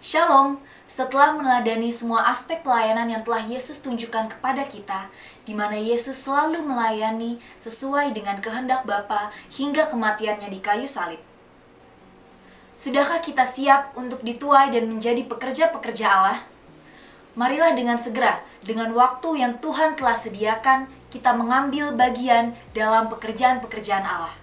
Shalom, setelah meneladani semua aspek pelayanan yang telah Yesus tunjukkan kepada kita, di mana Yesus selalu melayani sesuai dengan kehendak Bapa hingga kematiannya di kayu salib. Sudahkah kita siap untuk dituai dan menjadi pekerja-pekerja Allah? Marilah dengan segera, dengan waktu yang Tuhan telah sediakan, kita mengambil bagian dalam pekerjaan-pekerjaan Allah.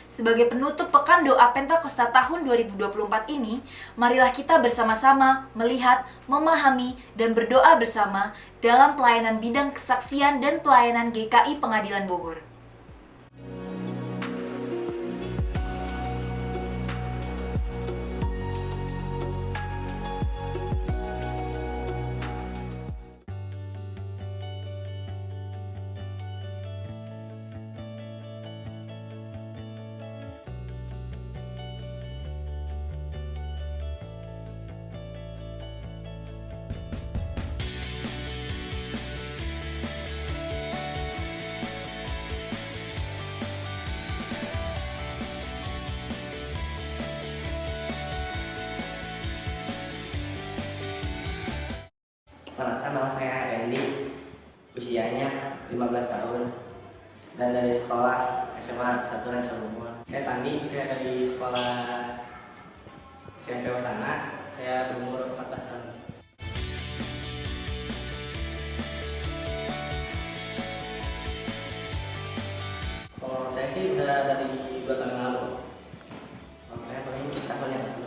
Sebagai penutup Pekan Doa Pentakosta tahun 2024 ini, marilah kita bersama-sama melihat, memahami, dan berdoa bersama dalam pelayanan bidang kesaksian dan pelayanan GKI Pengadilan Bogor. Perkenalkan, nama saya Randy, usianya 15 tahun, dan dari sekolah SMA 1 Rancang Bogor. Saya Tandi, saya dari sekolah SMP Wasana, saya berumur 14 tahun. Kalau saya sih udah dari 2 tahun yang lalu. Kalau saya paling tahun yang lalu.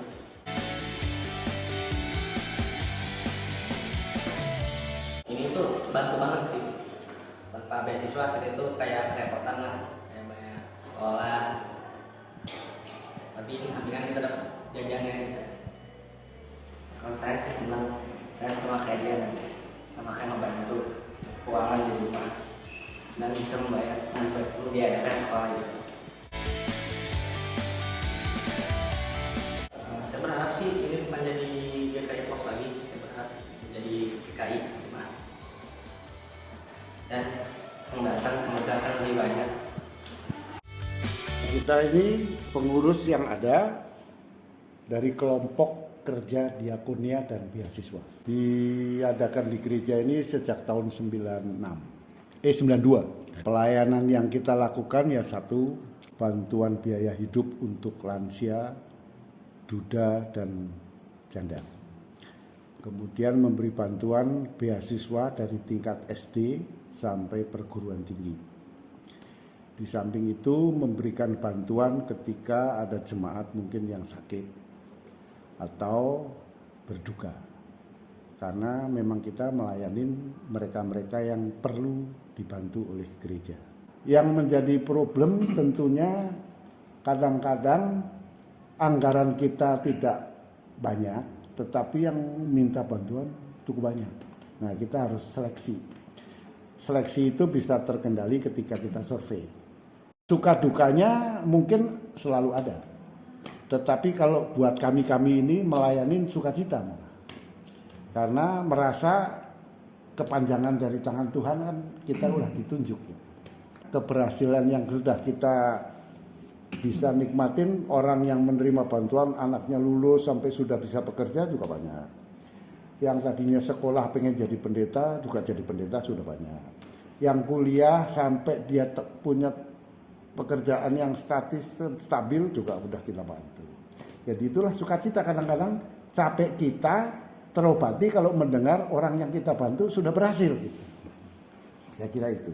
Ini tuh bantu banget sih. Tanpa beasiswa kita itu kayak kerepotan lah, kayak banyak sekolah. Tapi ini sampingan kita dapat jajannya gitu. Kalau saya sih senang dan sama kayak dia, sama kayak membantu keuangan di rumah dan bisa membayar untuk diadakan sekolah gitu. Saya berharap sih ini bukan jadi GKI pos lagi, saya berharap menjadi GKI dan yang datang semoga akan lebih banyak. Kita ini pengurus yang ada dari kelompok kerja diakonia dan beasiswa. Diadakan di gereja ini sejak tahun 92. Pelayanan yang kita lakukan ya satu, bantuan biaya hidup untuk lansia, duda dan janda. Kemudian memberi bantuan beasiswa dari tingkat SD sampai perguruan tinggi. Di samping itu memberikan bantuan ketika ada jemaat mungkin yang sakit atau berduka. Karena memang kita melayani mereka-mereka yang perlu dibantu oleh gereja. Yang menjadi problem tentunya kadang-kadang anggaran kita tidak banyak, tetapi yang minta bantuan cukup banyak. Nah, kita harus seleksi. Seleksi itu bisa terkendali ketika kita survei. Suka dukanya mungkin selalu ada. Tetapi kalau buat kami ini melayani sukacita malah. Karena merasa kepanjangan dari tangan Tuhan kan kita udah ditunjuk. Keberhasilan yang sudah kita bisa nikmatin, orang yang menerima bantuan anaknya lulus sampai sudah bisa bekerja juga banyak. Yang tadinya sekolah pengen jadi pendeta juga jadi pendeta sudah banyak. Yang kuliah sampai dia punya pekerjaan yang stabil juga udah kita bantu. Jadi itulah sukacita, kadang-kadang capek kita terobati kalau mendengar orang yang kita bantu sudah berhasil gitu. Saya kira itu.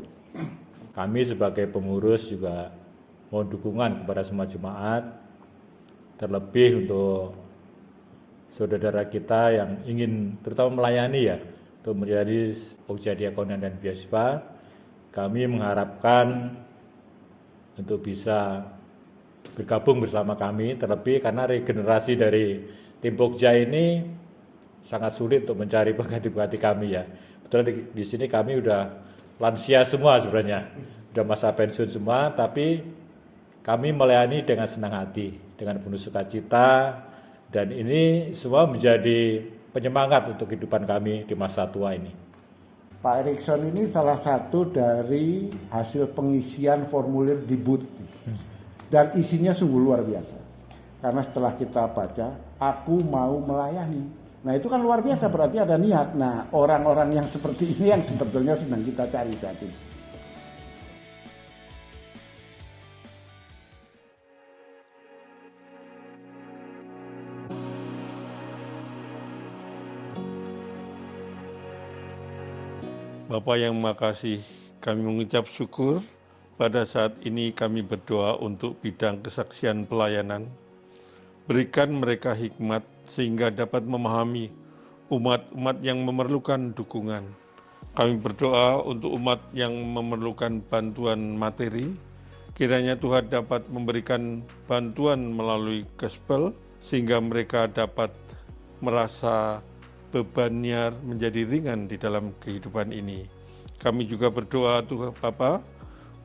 Kami sebagai pengurus juga mohon dukungan kepada semua jemaat, terlebih untuk saudara kita yang ingin terutama melayani ya, untuk menjadi pekerja diakonia dan beasiswa. Kami mengharapkan untuk bisa bergabung bersama kami, terlebih karena regenerasi dari tim Pokja ini sangat sulit untuk mencari pengganti-pengganti kami ya. Betul di sini kami udah lansia semua sebenarnya, udah masa pensiun semua, tapi kami melayani dengan senang hati, dengan penuh sukacita, dan ini semua menjadi penyemangat untuk kehidupan kami di masa tua ini. Pak Erikson ini salah satu dari hasil pengisian formulir di booth dan isinya sungguh luar biasa. Karena setelah kita baca, aku mau melayani. Nah itu kan luar biasa, berarti ada niat. Nah orang-orang yang seperti ini yang sebetulnya sedang kita cari saat ini. Bapa yang makasih, kami mengucap syukur pada saat ini kami berdoa untuk bidang kesaksian pelayanan. Berikan mereka hikmat sehingga dapat memahami umat-umat yang memerlukan dukungan. Kami berdoa untuk umat yang memerlukan bantuan materi. Kiranya Tuhan dapat memberikan bantuan melalui gospel sehingga mereka dapat merasa bebannya menjadi ringan di dalam kehidupan ini. Kami juga berdoa Tuhan Bapa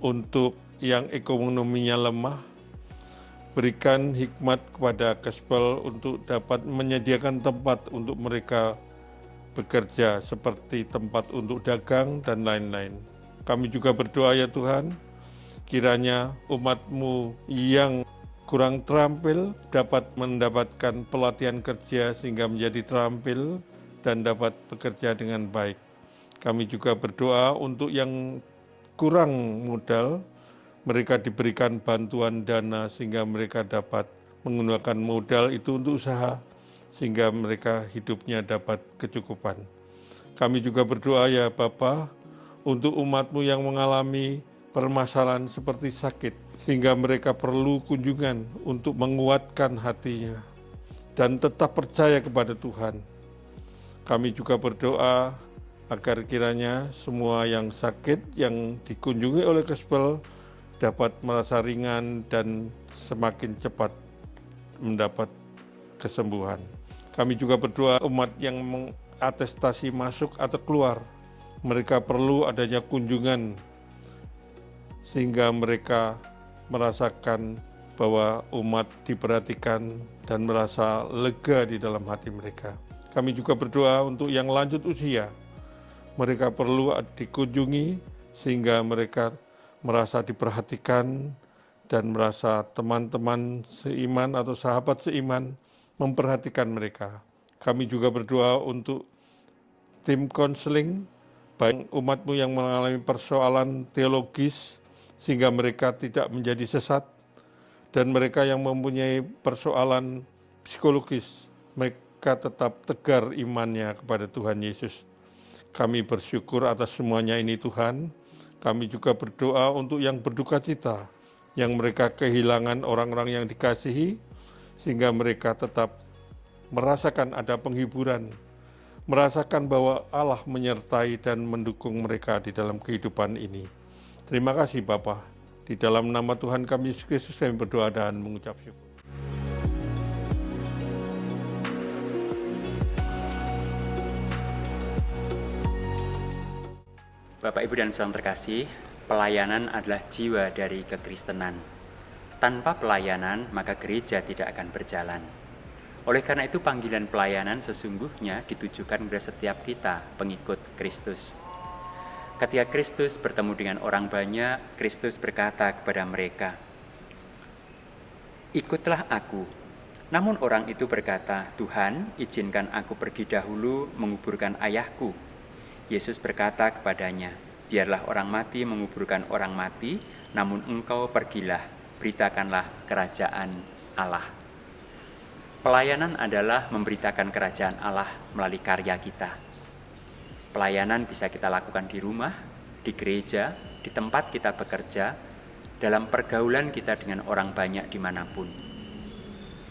untuk yang ekonominya lemah, berikan hikmat kepada gospel untuk dapat menyediakan tempat untuk mereka bekerja seperti tempat untuk dagang dan lain-lain. Kami juga berdoa ya Tuhan, kiranya umat-Mu yang kurang terampil dapat mendapatkan pelatihan kerja sehingga menjadi terampil dan dapat bekerja dengan baik. Kami juga berdoa untuk yang kurang modal, mereka diberikan bantuan dana sehingga mereka dapat menggunakan modal itu untuk usaha, sehingga mereka hidupnya dapat kecukupan. Kami juga berdoa ya Bapa, untuk umat-Mu yang mengalami permasalahan seperti sakit, sehingga mereka perlu kunjungan untuk menguatkan hatinya dan tetap percaya kepada Tuhan. Kami juga berdoa agar kiranya semua yang sakit yang dikunjungi oleh gospel dapat merasa ringan dan semakin cepat mendapat kesembuhan. Kami juga berdoa umat yang mengatestasi masuk atau keluar, mereka perlu adanya kunjungan sehingga mereka merasakan bahwa umat diperhatikan dan merasa lega di dalam hati mereka. Kami juga berdoa untuk yang lanjut usia, mereka perlu dikunjungi sehingga mereka merasa diperhatikan dan merasa teman-teman seiman atau sahabat seiman memperhatikan mereka. Kami juga berdoa untuk tim konseling, baik umat-Mu yang mengalami persoalan teologis sehingga mereka tidak menjadi sesat, dan mereka yang mempunyai persoalan psikologis, mereka tetap tegar imannya kepada Tuhan Yesus. Kami bersyukur atas semuanya ini Tuhan. Kami juga berdoa untuk yang berduka cita, yang mereka kehilangan orang-orang yang dikasihi, sehingga mereka tetap merasakan ada penghiburan, merasakan bahwa Allah menyertai dan mendukung mereka di dalam kehidupan ini. Terima kasih Bapa. Di dalam nama Tuhan kami Yesus Kristus kami berdoa dan mengucap syukur. Bapak, Ibu, dan Saudara terkasih, pelayanan adalah jiwa dari kekristenan. Tanpa pelayanan, maka gereja tidak akan berjalan. Oleh karena itu, panggilan pelayanan sesungguhnya ditujukan kepada setiap kita, pengikut Kristus. Ketika Kristus bertemu dengan orang banyak, Kristus berkata kepada mereka, "Ikutlah aku." Namun orang itu berkata, "Tuhan, izinkan aku pergi dahulu menguburkan ayahku." Yesus berkata kepadanya, "Biarlah orang mati menguburkan orang mati, namun engkau pergilah, beritakanlah kerajaan Allah." Pelayanan adalah memberitakan kerajaan Allah melalui karya kita. Pelayanan bisa kita lakukan di rumah, di gereja, di tempat kita bekerja, dalam pergaulan kita dengan orang banyak dimanapun.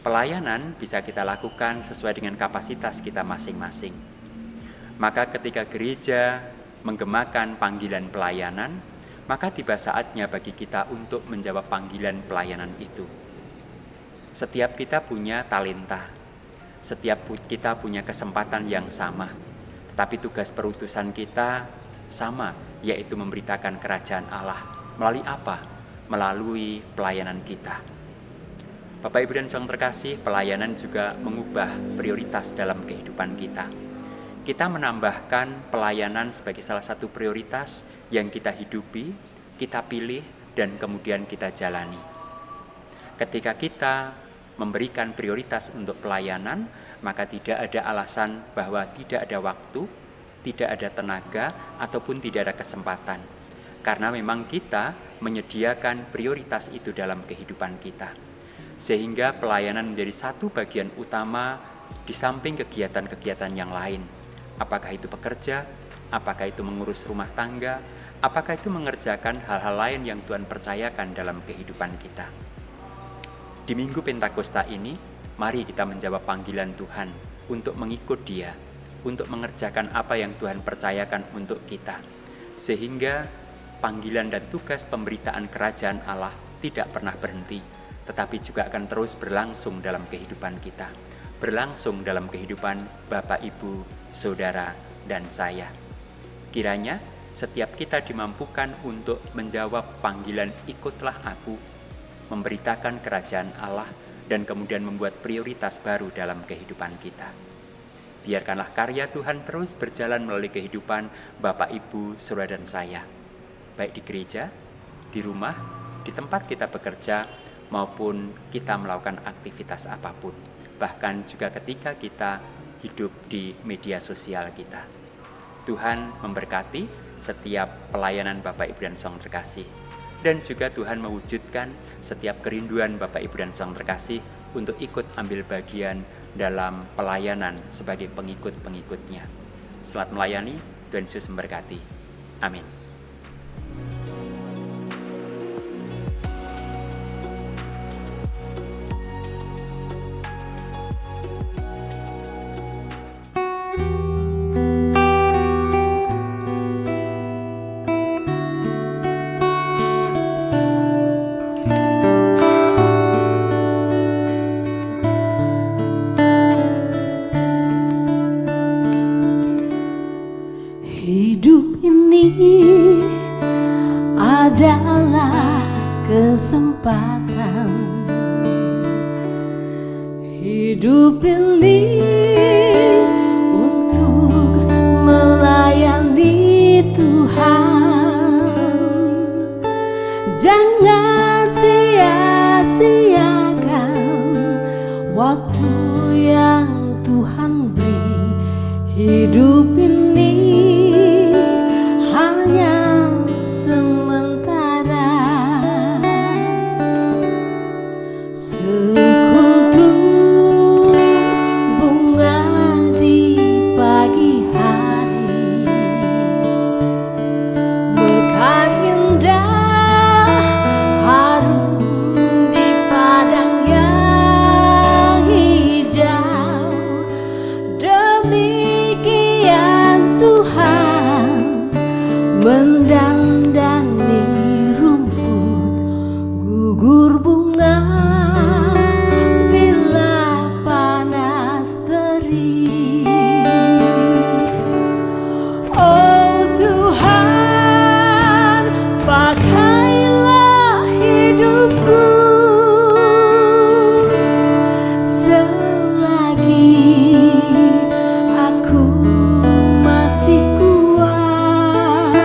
Pelayanan bisa kita lakukan sesuai dengan kapasitas kita masing-masing. Maka ketika gereja menggemakan panggilan pelayanan, maka tiba saatnya bagi kita untuk menjawab panggilan pelayanan itu. Setiap kita punya talenta, setiap kita punya kesempatan yang sama, tetapi tugas perutusan kita sama, yaitu memberitakan kerajaan Allah. Melalui apa? Melalui pelayanan kita. Bapak, Ibu, dan Saudara terkasih, pelayanan juga mengubah prioritas dalam kehidupan kita. Kita menambahkan pelayanan sebagai salah satu prioritas yang kita hidupi, kita pilih, dan kemudian kita jalani. Ketika kita memberikan prioritas untuk pelayanan, maka tidak ada alasan bahwa tidak ada waktu, tidak ada tenaga, ataupun tidak ada kesempatan. Karena memang kita menyediakan prioritas itu dalam kehidupan kita. Sehingga pelayanan menjadi satu bagian utama di samping kegiatan-kegiatan yang lain. Apakah itu bekerja, apakah itu mengurus rumah tangga, apakah itu mengerjakan hal-hal lain yang Tuhan percayakan dalam kehidupan kita. Di Minggu Pentakosta ini, mari kita menjawab panggilan Tuhan untuk mengikut Dia, untuk mengerjakan apa yang Tuhan percayakan untuk kita. Sehingga panggilan dan tugas pemberitaan kerajaan Allah tidak pernah berhenti, tetapi juga akan terus berlangsung dalam kehidupan kita, berlangsung dalam kehidupan Bapak, Ibu, Saudara, dan saya. Kiranya setiap kita dimampukan untuk menjawab panggilan ikutlah aku, memberitakan kerajaan Allah, dan kemudian membuat prioritas baru dalam kehidupan kita. Biarkanlah karya Tuhan terus berjalan melalui kehidupan Bapak, Ibu, Saudara, dan saya, baik di gereja, di rumah, di tempat kita bekerja, maupun kita melakukan aktivitas apapun, bahkan juga ketika kita hidup di media sosial kita. Tuhan memberkati setiap pelayanan Bapak, Ibu, dan Saudara terkasih, dan juga Tuhan mewujudkan setiap kerinduan Bapak, Ibu, dan Saudara terkasih untuk ikut ambil bagian dalam pelayanan sebagai pengikut-pengikutnya. Selamat melayani, Tuhan Yesus memberkati. Amin. Hidup ini adalah kesempatan. Hidup ini untuk melayani Tuhan. Jangan sia-siakan waktu yang Tuhan beri. Hidup ini hanya sementara. Sekuntum bunga di pagi hari, mekar indah harum di padang yang hijau. Demikian Tuhan mendandani rumput gugur bunga bila panas terik. Oh Tuhan, pakailah hidupku selagi aku masih kuat.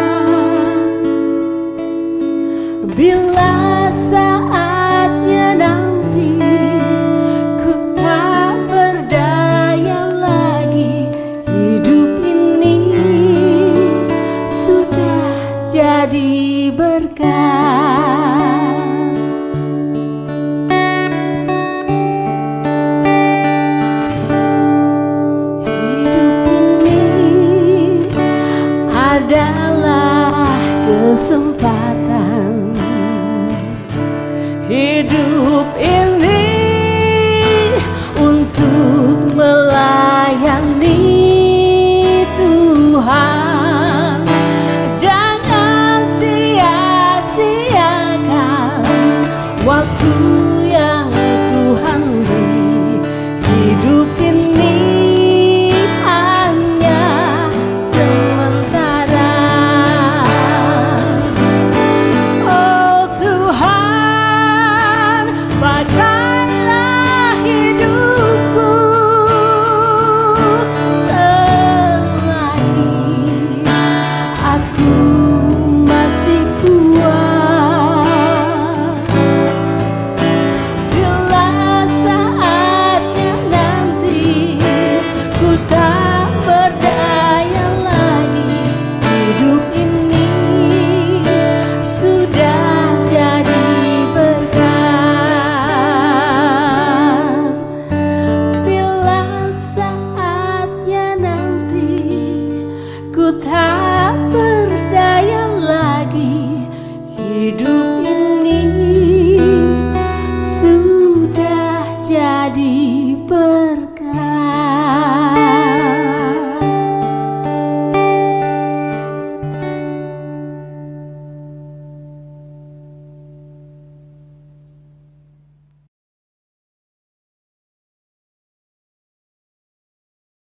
Bila saatnya nanti ku tak berdaya lagi, hidup ini sudah jadi berkat. Hidup ini adalah kesempatan. Hidup ini untuk melayani Tuhan. Jangan sia-siakan waktu